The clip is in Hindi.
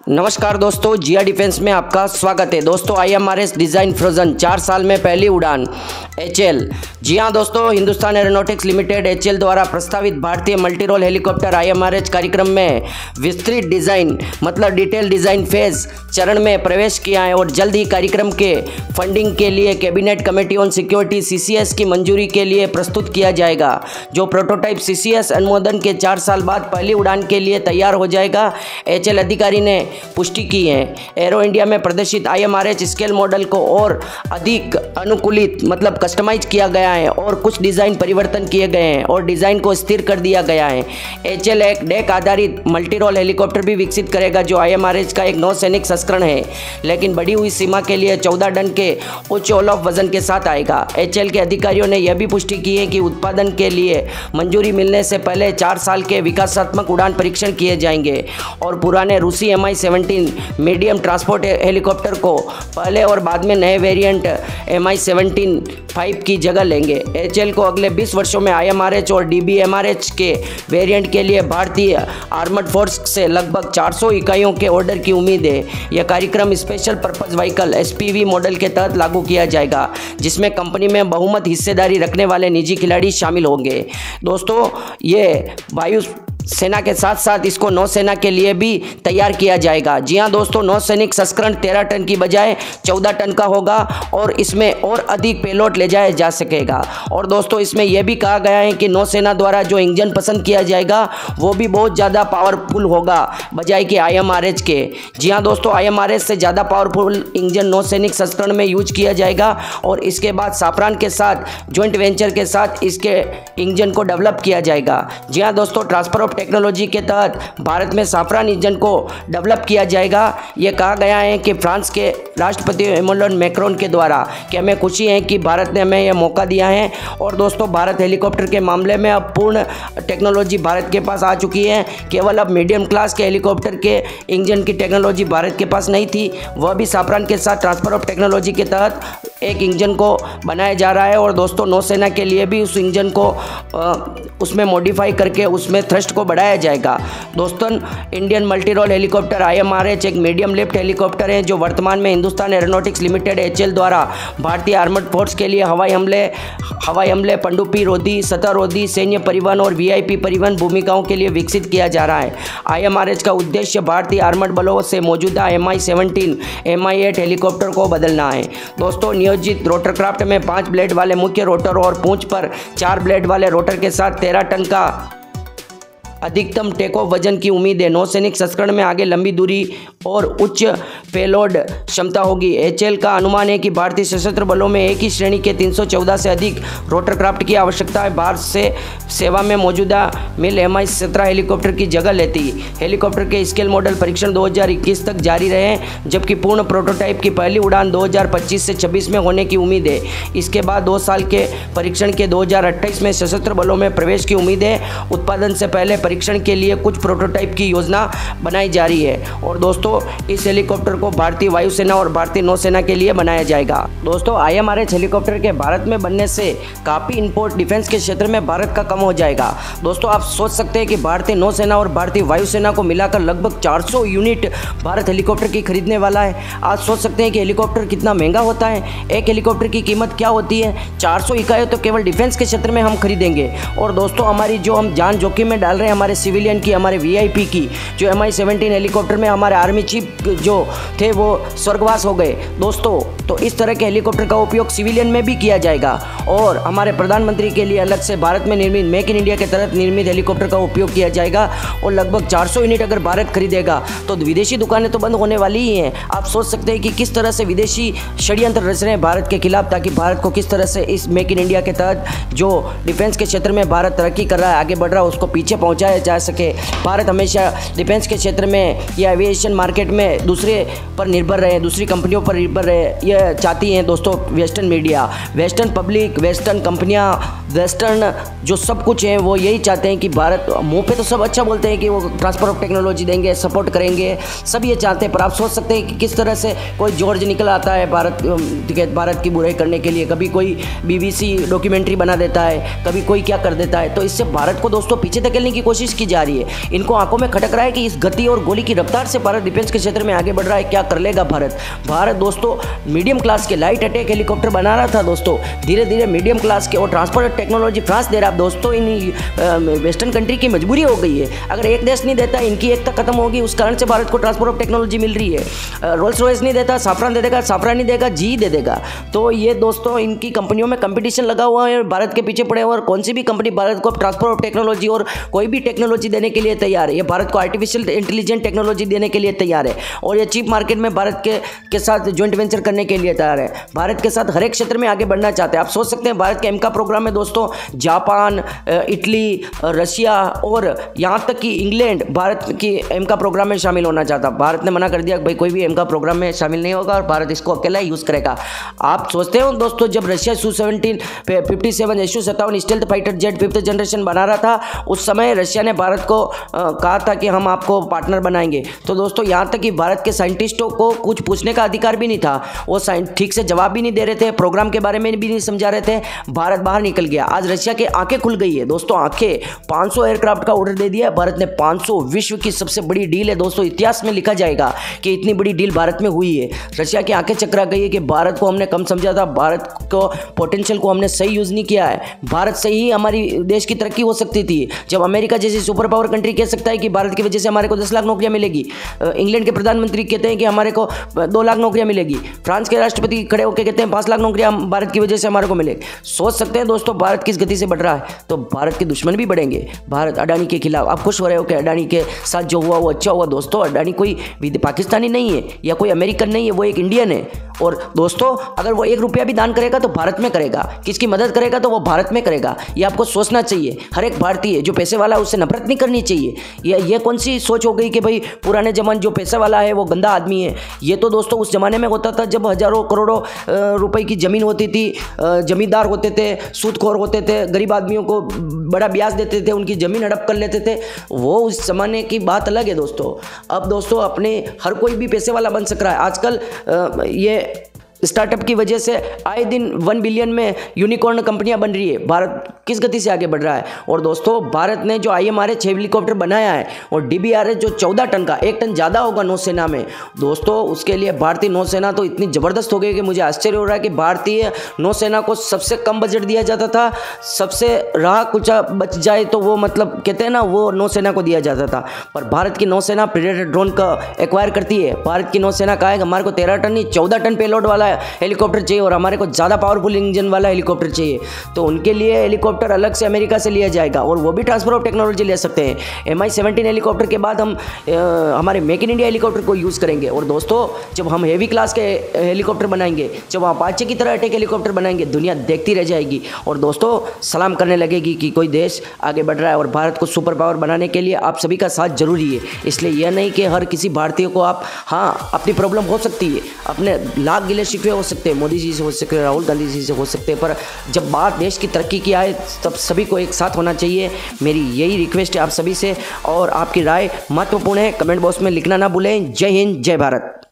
नमस्कार दोस्तों, जिया डिफेंस में आपका स्वागत है। दोस्तों IMRS डिज़ाइन फ्रोजन 4 साल में पहली उड़ान HL। जी हाँ दोस्तों, हिंदुस्तान एरोनॉटिक्स लिमिटेड HL द्वारा प्रस्तावित भारतीय मल्टी रोल हेलीकॉप्टर IMRS कार्यक्रम में विस्तृत डिज़ाइन मतलब डिटेल डिज़ाइन फेज चरण में प्रवेश किया है और जल्द ही कार्यक्रम के फंडिंग के लिए cabinet committee on security CCS की मंजूरी के लिए प्रस्तुत किया जाएगा, जो प्रोटोटाइप CCS अनुमोदन के 4 साल बाद पहली उड़ान के लिए तैयार हो जाएगा। HL अधिकारी ने पुष्टि की है। एरो इंडिया में प्रदर्शित IMRS स्केल मॉडल को और अधिक अनुकूलित मतलब कस्टमाइज किया गया है और कुछ डिज़ाइन परिवर्तन किए गए हैं और डिज़ाइन को स्थिर कर दिया गया है। HL एक डेक आधारित मल्टी रोल हेलीकॉप्टर भी विकसित करेगा, जो IMRS का एक नौसैनिक संस्करण है, लेकिन बढ़ी हुई सीमा के लिए 14 टन के उच्च ऑफ वजन के साथ आएगा। HL के अधिकारियों ने यह भी पुष्टि की है कि उत्पादन के लिए मंजूरी मिलने से पहले 4 साल के विकासात्मक उड़ान परीक्षण किए जाएंगे और पुराने रूसी Mi-17 मीडियम ट्रांसपोर्ट हेलीकॉप्टर को पहले और बाद में नए वेरिएंट Mi-17-5 की जगह लेंगे। HL को अगले 20 वर्षों में IMRS और DBMRS के वेरिएंट के लिए भारतीय आर्मर्ड फोर्स से लगभग 400 इकाइयों के ऑर्डर की उम्मीद है। यह कार्यक्रम special purpose vehicle SPV model के तहत लागू किया जाएगा, जिसमें कंपनी में बहुमत हिस्सेदारी रखने वाले निजी खिलाड़ी शामिल होंगे। दोस्तों, ये वायु सेना के साथ साथ इसको नौसेना के लिए भी तैयार किया जाएगा। जी हाँ दोस्तों, नौसैनिक संस्करण 13 टन की बजाय 14 टन का होगा और इसमें और अधिक पेलोड ले जाया जा सकेगा। और दोस्तों, इसमें यह भी कहा गया है कि नौसेना द्वारा जो इंजन पसंद किया जाएगा वो भी बहुत ज़्यादा पावरफुल होगा बजाय कि IMRS के। जी हाँ दोस्तों, IMRS से ज़्यादा पावरफुल इंजन नौसैनिक संस्करण में यूज किया जाएगा और इसके बाद साफरान के साथ जॉइंट वेंचर के साथ इसके इंजन को डेवलप किया जाएगा। जी हाँ दोस्तों, ट्रांसफर ऑफ टेक्नोलॉजी के तहत भारत में साफरान इंजन को डेवलप किया जाएगा। यह कहा गया है कि फ्रांस के राष्ट्रपति इमैनुअल मैक्रोन के द्वारा कि हमें खुशी है कि भारत ने हमें यह मौका दिया है। और दोस्तों, भारत हेलीकॉप्टर के मामले में अब पूर्ण टेक्नोलॉजी भारत के पास आ चुकी है। केवल अब मीडियम क्लास के हेलीकॉप्टर के इंजन की टेक्नोलॉजी भारत के पास नहीं थी, वह भी साफरान के साथ ट्रांसफर ऑफ टेक्नोलॉजी के तहत एक इंजन को बनाया जा रहा है। और दोस्तों, नौसेना के लिए भी उस इंजन को उसमें मॉडिफाई करके उसमें थ्रस्ट को बढ़ाया जाएगा। दोस्तों, Indian multi role helicopter IMRS एक मीडियम लिफ्ट हेलीकॉप्टर है, जो वर्तमान में हिंदुस्तान एरोनॉटिक्स लिमिटेड HL द्वारा भारतीय आर्मर्ड फोर्स के लिए हवाई हमले, पनडुब्बी रोधी, सतह रोधी, सैन्य परिवहन और VIP परिवहन भूमिकाओं के लिए विकसित किया जा रहा है। IMRS का उद्देश्य भारतीय आर्मर्ड बलों से मौजूदा Mi-17, Mi-8 हेलीकॉप्टर को बदलना है। दोस्तों, नियोजित रोटरक्राफ्ट में 5 ब्लेड वाले मुख्य रोटर और पूंछ पर 4 ब्लेड वाले रोटर के साथ 13 टन का अधिकतम टेक ऑफ वजन की उम्मीद है। नौसैनिक संस्करण में आगे लंबी दूरी और उच्च पेलोड क्षमता होगी। HL का अनुमान है कि भारतीय सशस्त्र बलों में एक ही श्रेणी के 314 से अधिक रोटरक्राफ्ट की आवश्यकता है। भारत से सेवा में मौजूदा मिल Mi-17 हेलीकॉप्टर की जगह लेती। हेलीकॉप्टर के स्केल मॉडल परीक्षण 2021 तक जारी रहे, जबकि पूर्ण प्रोटोटाइप की पहली उड़ान 2025 से 26 में होने की उम्मीद है। इसके बाद 2 साल के परीक्षण के 2028 में सशस्त्र बलों में प्रवेश की उम्मीद है। उत्पादन से पहले परीक्षण के लिए कुछ प्रोटोटाइप की योजना बनाई जा रही है। और दोस्तों, इस हेलीकॉप्टर को भारतीय वायुसेना और भारतीय नौसेना के लिए बनाया जाएगा। दोस्तों, IMRS हेलीकॉप्टर के भारत में बनने से काफ़ी इंपोर्ट डिफेंस के क्षेत्र में भारत का कम हो जाएगा। दोस्तों, आप सोच सकते हैं कि भारतीय नौसेना और भारतीय वायुसेना को मिलाकर लगभग 400 यूनिट भारत हेलीकॉप्टर की खरीदने वाला है। आप सोच सकते हैं कि हेलीकॉप्टर कितना महंगा होता है। एक हेलीकॉप्टर की कीमत क्या होती है? 400 इकाइयाँ तो केवल डिफेंस के क्षेत्र में हम खरीदेंगे। और दोस्तों, हमारी जो हम जान जोखिम में डाल रहे हैं, हमारे सिविलियन की, हमारे VIP की, जो Mi-17 हेलीकॉप्टर में हमारे आर्मी चीफ जो थे वो स्वर्गवास हो गए। दोस्तों, तो इस तरह के हेलीकॉप्टर का उपयोग सिविलियन में भी किया जाएगा और हमारे प्रधानमंत्री के लिए अलग से भारत में निर्मित मेक इन इंडिया के तहत निर्मित हेलीकॉप्टर का उपयोग किया जाएगा। और लगभग 400 यूनिट अगर भारत खरीदेगा तो विदेशी दुकानें तो बंद होने वाली ही हैं। आप सोच सकते हैं कि किस तरह से विदेशी षड्यंत्र रच रहे हैं भारत के खिलाफ, ताकि भारत को किस तरह से इस मेक इन इंडिया के तहत जो डिफेंस के क्षेत्र में भारत तरक्की कर रहा है, आगे बढ़ रहा है, उसको पीछे पहुँचाया जा सके। भारत हमेशा डिफेंस के क्षेत्र में या एविएशन मार्केट में दूसरे पर निर्भर रहे, दूसरी कंपनियों पर निर्भर रहे, यह चाहती हैं दोस्तों western media, western public, western कंपनियां, वेस्टर्न जो सब कुछ है वो यही चाहते हैं कि भारत, मुंह पे तो सब अच्छा बोलते हैं कि वो ट्रांसफर ऑफ टेक्नोलॉजी देंगे, सपोर्ट करेंगे, सब ये चाहते हैं। पर आप सोच सकते हैं कि किस तरह से कोई जॉर्ज निकल आता है भारत की बुराई करने के लिए। कभी कोई BBC डॉक्यूमेंट्री बना देता है, कभी कोई क्या कर देता है। तो इससे भारत को दोस्तों पीछे धकेलने की कोशिश की जा रही है। इनको आंखों में खटक रहा है कि इस गति और गोली की रफ्तार से भारत डिफेंस के क्षेत्र में आगे बढ़ रहा है, क्या कर लेगा भारत दोस्तों मीडियम क्लास के लाइट अटैक हेलीकॉप्टर बना रहा था दोस्तों, धीरे धीरे मीडियम क्लास के और ट्रांसपोर्ट टेक्नोलॉजी फ्रांस दे रहा है दोस्तों। इन वेस्टर्न कंट्री की मजबूरी हो गई है, अगर एक देश नहीं देता इनकी एकता खत्म होगी, उस कारण से भारत को ट्रांसपोर्ट ऑफ टेक्नोलॉजी मिल रही है। रोल्स रॉयस नहीं देता, साफरान दे देगा, साफरान नहीं देगा, जी दे देगा। तो ये दोस्तों इनकी कंपनियों में कंपटीशन लगा हुआ है, भारत के पीछे पड़े हुए, और कौन सी भी कंपनी भारत को ट्रांसपोर्ट ऑफ टेक्नोलॉजी और कोई भी टेक्नोलॉजी देने के लिए तैयार है। ये भारत को आर्टिफिशियल इंटेलिजेंट टेक्नोलॉजी देने के लिए तैयार है, और ये चीप मार्केट में भारत के साथ ज्वाइंट वेंचर करने के लिए तैयार है, भारत के साथ हर एक क्षेत्र में आगे बढ़ना चाहते हैं। आप सोच सकते हैं भारत के एमका प्रोग्राम में दोस्तों जापान, इटली, रशिया और यहाँ तक कि इंग्लैंड भारत की एमका प्रोग्राम में शामिल होना चाहता। भारत ने मना कर दिया कि भाई कोई भी एमका प्रोग्राम में शामिल नहीं होगा और भारत इसको अकेला ही यूज़ करेगा। आप सोचते हो दोस्तों जब Russia Su-17 57 Su-57 stealth fighter jet 5th generation बना रहा था, उस समय रशिया ने भारत को कहा था कि हम आपको पार्टनर बनाएंगे। तो दोस्तों यहाँ तक कि भारत के साइंटिस्टों को कुछ पूछने का अधिकार भी नहीं था, वो ठीक से जवाब भी नहीं दे रहे थे, प्रोग्राम के बारे में भी नहीं समझा रहे थे, भारत बाहर निकल गया। आज रशिया की आंखें खुल गई है दोस्तों, आंखें 500 एयरक्राफ्ट का ऑर्डर दे दिया है भारत ने। 500 विश्व की सबसे बड़ी डील है दोस्तों, इतिहास में लिखा जाएगा कि इतनी बड़ी डील भारत में हुई है। रशिया की आंखें चकरा गई है कि भारत को हमने कम समझा था, भारत को पोटेंशियल को हमने सही यूज़ नहीं किया है। भारत से ही हमारी देश की तरक्की हो सकती थी। जब अमेरिका जैसी सुपर पावर कंट्री कह सकता है कि भारत की वजह से हमारे को 10 लाख नौकरियां मिलेगी, इंग्लैंड के प्रधानमंत्री कहते हैं कि हमारे को 2 लाख नौकरियां मिलेगी, फ्रांस के राष्ट्रपति खड़े होकर कहते हैं 5 लाख नौकरियां भारत की वजह से हमारे को मिलेगी। सोच सकते हैं दोस्तों भारत किस गति से बढ़ रहा है, तो भारत के दुश्मन भी बढ़ेंगे। भारत अडानी के खिलाफ, आप खुश हो रहे हो कि अडानी के साथ जो हुआ वो अच्छा हुआ दोस्तों। अडानी कोई पाकिस्तानी नहीं है या कोई अमेरिकन नहीं है, वो एक इंडियन है। और दोस्तों अगर वो 1 रुपया भी दान करेगा तो भारत में करेगा, किसकी मदद करेगा तो वो भारत में करेगा। ये आपको सोचना चाहिए। हर एक भारतीय जो पैसे वाला है उससे नफरत नहीं करनी चाहिए। ये कौन सी सोच हो गई कि भाई पुराने जमाने जो पैसा वाला है वो गंदा आदमी है। ये तो दोस्तों उस जमाने में होता था जब हजारों करोड़ों रुपए की ज़मीन होती थी, जमींदार होते थे, सूदखोर होते थे, गरीब आदमियों को बड़ा ब्याज देते थे, उनकी ज़मीन हड़प कर लेते थे। वो उस ज़माने की बात अलग है दोस्तों। अब दोस्तों अपने हर कोई भी पैसे वाला बन सक रहा है। आजकल ये स्टार्टअप की वजह से आए दिन 1 बिलियन में यूनिकॉर्न कंपनियां बन रही है। भारत किस गति से आगे बढ़ रहा है। और दोस्तों भारत ने जो IMRH 6 हेलीकॉप्टर बनाया है और DBRH जो 14 टन का, 1 टन ज़्यादा होगा नौसेना में दोस्तों, उसके लिए भारतीय नौसेना तो इतनी ज़बरदस्त हो गई कि मुझे आश्चर्य हो रहा है कि भारतीय नौसेना को सबसे कम बजट दिया जाता था, सबसे राह कुचा बच जाए तो वो मतलब कहते हैं ना, वो नौसेना को दिया जाता था। पर भारत की नौसेना प्रेडेटर ड्रोन का एक्वायर करती है। भारत की नौसेना का है कि हमारे को 13 टन नहीं 14 टन पेलोड वाला हेलीकॉप्टर चाहिए और हमारे को ज़्यादा पावरफुल इंजन वाला हेलीकॉप्टर चाहिए। तो उनके लिए हेलीकॉप्टर अलग से अमेरिका से लिया जाएगा और वो भी ट्रांसफर ऑफ टेक्नोलॉजी ले सकते हैं। MI-17 हेलीकॉप्टर के बाद हम हमारे मेक इन इंडिया हेलीकॉप्टर को यूज़ करेंगे। और दोस्तों जब हम हेवी क्लास के हेलीकॉप्टर बनाएंगे, जब अपाचे की तरह अटैक हेलीकॉप्टर बनाएंगे, दुनिया देखती रह जाएगी और दोस्तों सलाम करने लगेगी कि कोई देश आगे बढ़ रहा है। और भारत को सुपर पावर बनाने के लिए आप सभी का साथ जरूरी है। इसलिए यह नहीं कि हर किसी भारतीय को आप, हाँ अपनी प्रॉब्लम हो सकती है, अपने लाख गिले शिकवे हो सकते हैं, मोदी जी से हो सकते हैं, राहुल गांधी जी से हो सकते हैं, पर जब बात देश की तरक्की की आए तब सभी को एक साथ होना चाहिए। मेरी यही रिक्वेस्ट है आप सभी से। और आपकी राय महत्वपूर्ण है, कमेंट बॉक्स में लिखना ना भूलें। जय हिंद, जय भारत।